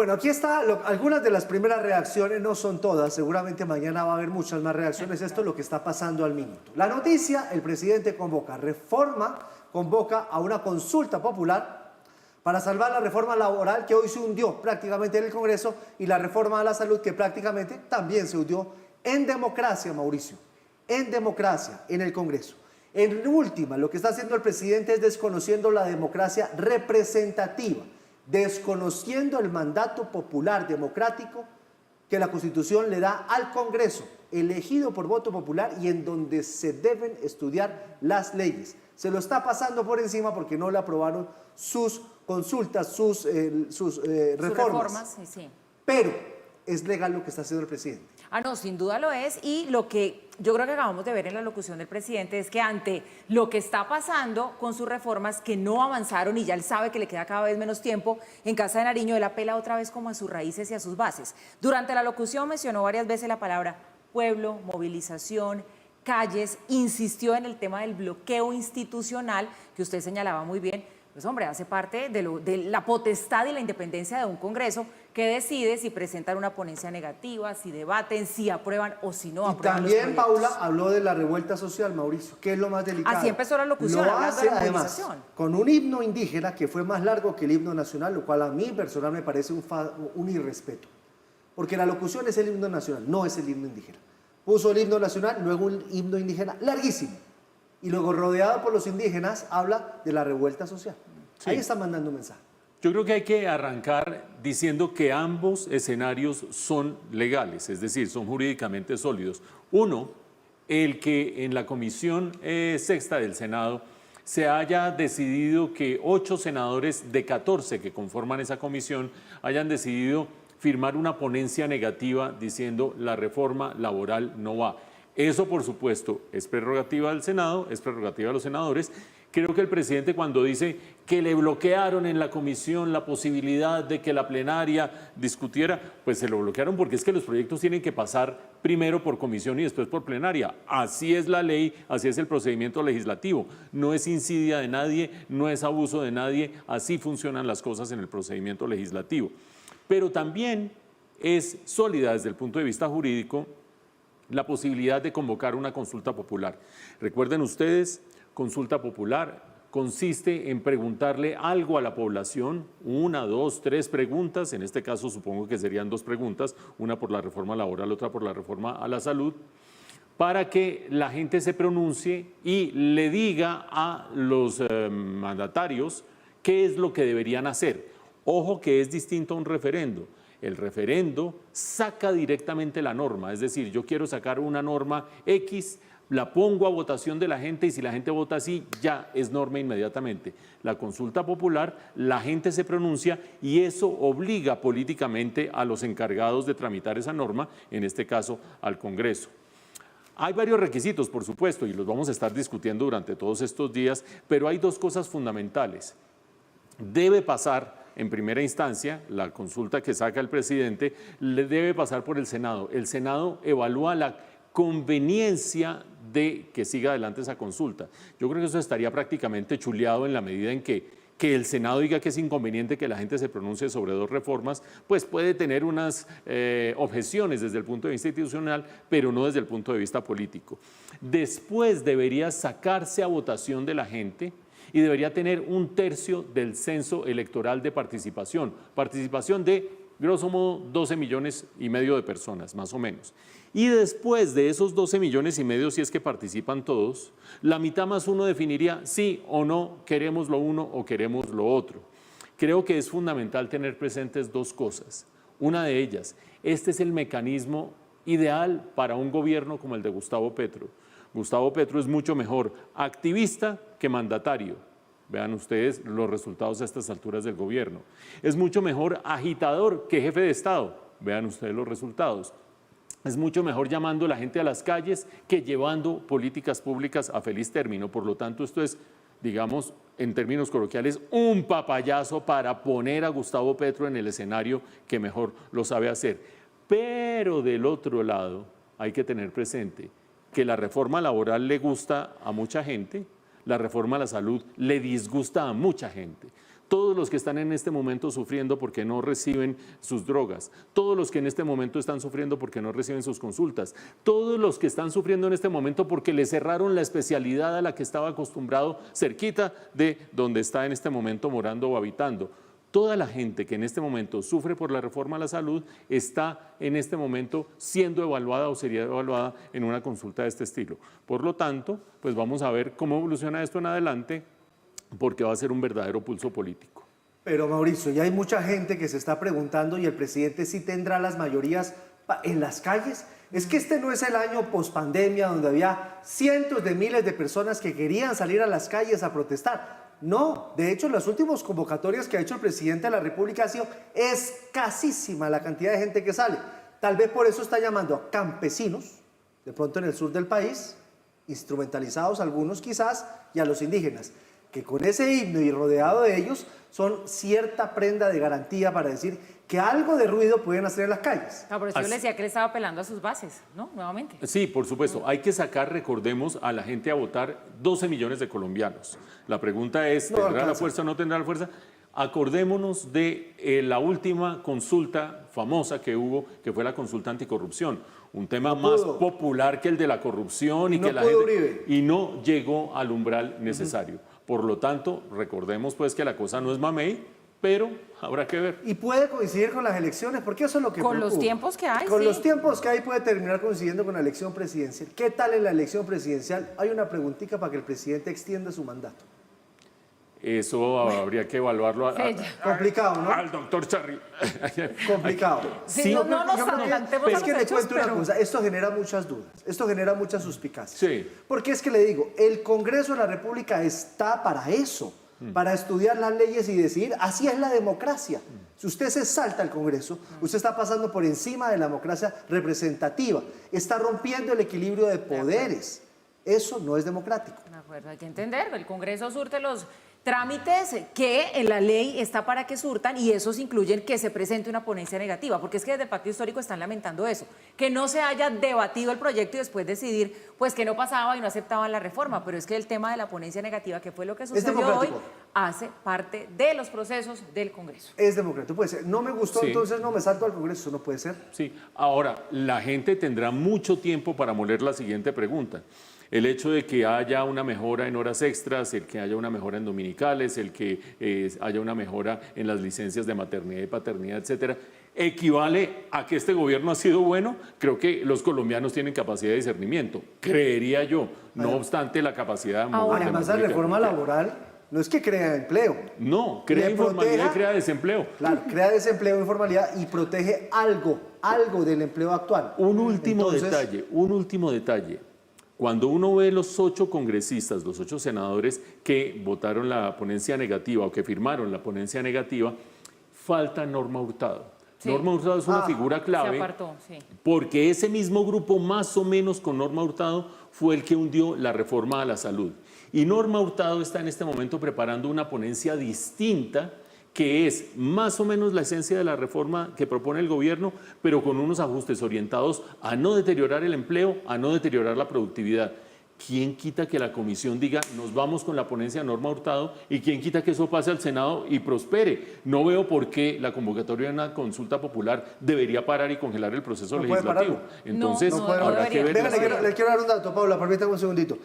Bueno, aquí está algunas de las primeras reacciones, no son todas, seguramente mañana va a haber muchas más reacciones. Esto es lo que está pasando al minuto. La noticia, el presidente convoca a una consulta popular para salvar la reforma laboral que hoy se hundió prácticamente en el Congreso y la reforma a la salud que prácticamente también se hundió en democracia, Mauricio, en democracia, en el Congreso. En última, lo que está haciendo el presidente es desconociendo la democracia representativa, desconociendo el mandato popular democrático que la Constitución le da al Congreso, elegido por voto popular y en donde se deben estudiar las leyes. Se lo está pasando por encima porque no le aprobaron sus consultas, sus reformas. Sí. Pero es legal lo que está haciendo el presidente. No, sin duda lo es, y lo que yo creo que acabamos de ver en la locución del presidente es que ante lo que está pasando con sus reformas que no avanzaron y ya él sabe que le queda cada vez menos tiempo, en Casa de Nariño él apela otra vez como a sus raíces y a sus bases. Durante la locución mencionó varias veces la palabra pueblo, movilización, calles, insistió en el tema del bloqueo institucional que usted señalaba muy bien. Pues hombre, hace parte de la potestad y la independencia de un Congreso que decide si presentan una ponencia negativa, si debaten, si aprueban o si no aprueban los También proyectos. Paula habló de la revuelta social, Mauricio, que es lo más delicado. Así empezó la locución, lo hablando hace de la además movilización. con un himno indígena que fue más largo que el himno nacional, lo cual a mí personal me parece un irrespeto. Porque la locución es el himno nacional, no es el himno indígena. Puso el himno nacional, luego un himno indígena larguísimo. Y luego, rodeado por los indígenas, habla de la revuelta social. Sí. Ahí está mandando un mensaje. Yo creo que hay que arrancar diciendo que ambos escenarios son legales, es decir, son jurídicamente sólidos. Uno, el que en la Comisión Sexta del Senado se haya decidido que 8 senadores de 14 que conforman esa comisión hayan decidido firmar una ponencia negativa diciendo la reforma laboral no va. Eso, por supuesto, es prerrogativa del Senado, es prerrogativa de los senadores. Creo que el presidente, cuando dice que le bloquearon en la comisión la posibilidad de que la plenaria discutiera, pues se lo bloquearon porque es que los proyectos tienen que pasar primero por comisión y después por plenaria. Así es la ley, así es el procedimiento legislativo. No es insidia de nadie, no es abuso de nadie, así funcionan las cosas en el procedimiento legislativo. Pero también es sólida desde el punto de vista jurídico la posibilidad de convocar una consulta popular. Recuerden ustedes, consulta popular consiste en preguntarle algo a la población, 1, 2, 3 preguntas, en este caso supongo que serían 2 preguntas, una por la reforma laboral, otra por la reforma a la salud, para que la gente se pronuncie y le diga a los mandatarios qué es lo que deberían hacer. Ojo que es distinto a un referendo. El referendo saca directamente la norma, es decir, yo quiero sacar una norma X, la pongo a votación de la gente y si la gente vota así, ya es norma inmediatamente. La consulta popular, la gente se pronuncia y eso obliga políticamente a los encargados de tramitar esa norma, en este caso al Congreso. Hay varios requisitos, por supuesto, y los vamos a estar discutiendo durante todos estos días, pero hay 2 cosas fundamentales. Debe pasar en primera instancia, la consulta que saca el presidente, le debe pasar por el Senado. El Senado evalúa la conveniencia de que siga adelante esa consulta. Yo creo que eso estaría prácticamente chuleado en la medida en que el Senado diga que es inconveniente que la gente se pronuncie sobre 2 reformas, pues puede tener unas objeciones desde el punto de vista institucional, pero no desde el punto de vista político. Después debería sacarse a votación de la gente y debería tener 1/3 del censo electoral de participación. Participación de, grosso modo, 12,5 millones de personas, más o menos. Y después de esos 12,5 millones, si es que participan todos, la mitad más 1 definiría sí o no queremos lo uno o queremos lo otro. Creo que es fundamental tener presentes 2 cosas. Una de ellas, este es el mecanismo ideal para un gobierno como el de Gustavo Petro. Gustavo Petro es mucho mejor activista que mandatario. Vean ustedes los resultados a estas alturas del gobierno. Es mucho mejor agitador que jefe de Estado. Vean ustedes los resultados. Es mucho mejor llamando a la gente a las calles que llevando políticas públicas a feliz término. Por lo tanto, esto es, digamos, en términos coloquiales, un papayazo para poner a Gustavo Petro en el escenario que mejor lo sabe hacer. Pero del otro lado, hay que tener presente que la reforma laboral le gusta a mucha gente, la reforma a la salud le disgusta a mucha gente. todos los que están en este momento sufriendo porque no reciben sus drogas, todos los que en este momento están sufriendo porque no reciben sus consultas, todos los que están sufriendo en este momento porque le cerraron la especialidad a la que estaba acostumbrado cerquita de donde está en este momento morando o habitando. Toda la gente que en este momento sufre por la reforma a la salud está en este momento siendo evaluada o sería evaluada en una consulta de este estilo. Por lo tanto, pues vamos a ver cómo evoluciona esto en adelante, porque va a ser un verdadero pulso político. Pero Mauricio, ya hay mucha gente que se está preguntando y el presidente sí tendrá las mayorías en las calles. Es que este no es el año pospandemia donde había cientos de miles de personas que querían salir a las calles a protestar. No, de hecho, las últimas convocatorias que ha hecho el presidente de la República ha sido escasísima la cantidad de gente que sale. Tal vez por eso está llamando a campesinos, de pronto en el sur del país, instrumentalizados algunos quizás, y a los indígenas, que con ese himno y rodeado de ellos son cierta prenda de garantía para decir que algo de ruido pueden hacer en las calles. No, por eso yo le decía que él estaba apelando a sus bases, ¿no? Nuevamente. Sí, por supuesto. Hay que sacar, recordemos, a la gente a votar 12 millones de colombianos. La pregunta es, ¿tendrá la fuerza o no tendrá la fuerza? Acordémonos de la última consulta famosa que hubo, que fue la consulta anticorrupción. Un tema más popular que el de la corrupción y que la gente... Y no llegó al umbral necesario. Por lo tanto, recordemos pues que la cosa no es mamey, pero habrá que ver. Y puede coincidir con las elecciones, porque eso es lo que Con preocupa. los tiempos que hay, Con sí. los tiempos que hay puede terminar coincidiendo con la elección presidencial. ¿Qué tal en la elección presidencial? Hay una preguntita para que el presidente extienda su mandato. Eso habría que evaluarlo Complicado, ¿no? al doctor Charri. Complicado. Sí, no nos adelantemos a Es los que le hechos, cuento una pero... cosa, esto genera muchas dudas, esto genera muchas suspicacias. Sí. Porque es que le digo, el Congreso de la República está para eso, para estudiar las leyes y decidir, así es la democracia. Si usted se salta al Congreso, usted está pasando por encima de la democracia representativa, está rompiendo el equilibrio de poderes. Eso no es democrático. De acuerdo, hay que entender, el Congreso surte los trámites que en la ley está para que surtan y esos incluyen que se presente una ponencia negativa, porque es que desde el Pacto Histórico están lamentando eso, que no se haya debatido el proyecto y después decidir pues que no pasaba y no aceptaban la reforma, pero es que el tema de la ponencia negativa, que fue lo que sucedió hoy, hace parte de los procesos del Congreso. Es democrático, puede ser. No me gustó, Sí. Entonces no me salto al Congreso, eso no puede ser. Sí, ahora, la gente tendrá mucho tiempo para moler la siguiente pregunta. El hecho de que haya una mejora en horas extras, el que haya una mejora en dominicales, el que haya una mejora en las licencias de maternidad y paternidad, etcétera, ¿equivale a que este gobierno ha sido bueno? Creo que los colombianos tienen capacidad de discernimiento, creería yo, no obstante la capacidad de mover. Además, la reforma laboral no es que crea empleo. No, crea Le informalidad proteja- y crea desempleo. Claro, crea desempleo e informalidad y protege algo del empleo actual. Un último Entonces, detalle. Cuando uno ve los 8 congresistas, los 8 senadores que votaron la ponencia negativa o que firmaron la ponencia negativa, falta Norma Hurtado. Sí. Norma Hurtado es una figura Se clave apartó, sí. porque ese mismo grupo, más o menos con Norma Hurtado, fue el que hundió la reforma a la salud. Y Norma Hurtado está en este momento preparando una ponencia distinta que es más o menos la esencia de la reforma que propone el gobierno, pero con unos ajustes orientados a no deteriorar el empleo, a no deteriorar la productividad. ¿Quién quita que la comisión diga, nos vamos con la ponencia de Norma Hurtado? ¿Y quién quita que eso pase al Senado y prospere? No veo por qué la convocatoria de una consulta popular debería parar y congelar el proceso No puede legislativo. pararlo. Entonces, No habrá que debería. ver. venga, le quiero dar un dato, Paula, permítame un segundito.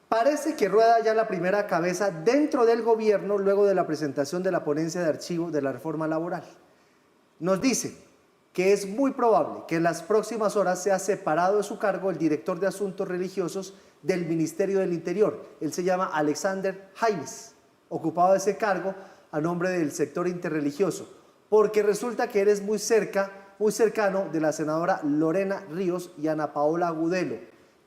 Parece que rueda ya la primera cabeza dentro del gobierno luego de la presentación de la ponencia de archivo de la reforma laboral. Nos dice que es muy probable que en las próximas horas sea separado de su cargo el director de Asuntos Religiosos del Ministerio del Interior. Él se llama Alexander Jaimes, ocupado ese cargo a nombre del sector interreligioso, porque resulta que él es muy cercano de la senadora Lorena Ríos y Ana Paola Agudelo,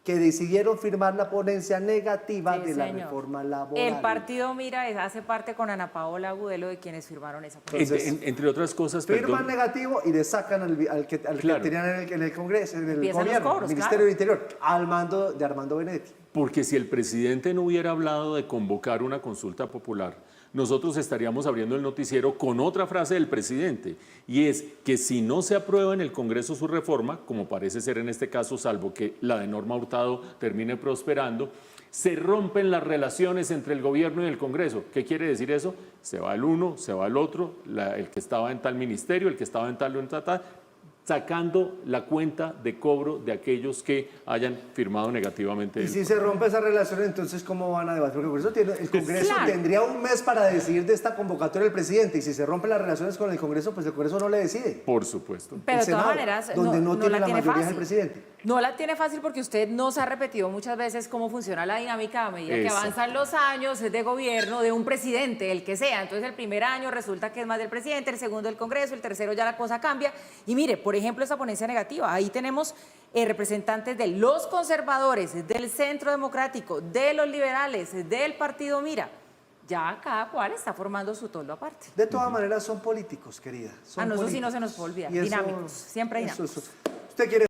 que decidieron firmar la ponencia negativa de la reforma laboral. El partido Mira hace parte con Ana Paola Agudelo de quienes firmaron esa ponencia. Entonces, Entre otras cosas, firman perdón, negativo y le sacan al que Claro. tenían en el Congreso, en el Empiezan los gobierno, cobros, el Ministerio claro. del Interior, al mando de Armando Benedetti. porque si el presidente no hubiera hablado de convocar una consulta popular, nosotros estaríamos abriendo el noticiero con otra frase del presidente, y es que si no se aprueba en el Congreso su reforma, como parece ser en este caso, salvo que la de Norma Hurtado termine prosperando, Se rompen las relaciones entre el gobierno y el Congreso. ¿Qué quiere decir eso? Se va el uno, se va el otro, el que estaba en tal ministerio, el que estaba en tal o en tal, sacando la cuenta de cobro de aquellos que hayan firmado negativamente. Y si se rompe esa relación, entonces, ¿cómo van a debatir? Porque por eso el Congreso Claro. tendría un mes para decidir de esta convocatoria del presidente. Y si se rompen las relaciones con el Congreso, pues el Congreso no le decide. Por supuesto. Pero El de todas Senado, maneras, donde no tiene la la tiene mayoría es fácil. el presidente. No la tiene fácil porque usted nos ha repetido muchas veces cómo funciona la dinámica a medida que Exacto. avanzan los años es de gobierno de un presidente, el que sea. Entonces el primer año resulta que es más del presidente, el segundo del Congreso, el tercero ya la cosa cambia. Y mire, por ejemplo, esa ponencia negativa, ahí tenemos representantes de los conservadores, del Centro Democrático, de los liberales, del Partido Mira. Ya cada cual está formando su toldo aparte. De todas maneras, son políticos, querida. Son A nosotros sí no políticos. se nos puede olvidar. Y eso- Dinámicos, siempre eso- dinámicos. Usted quiere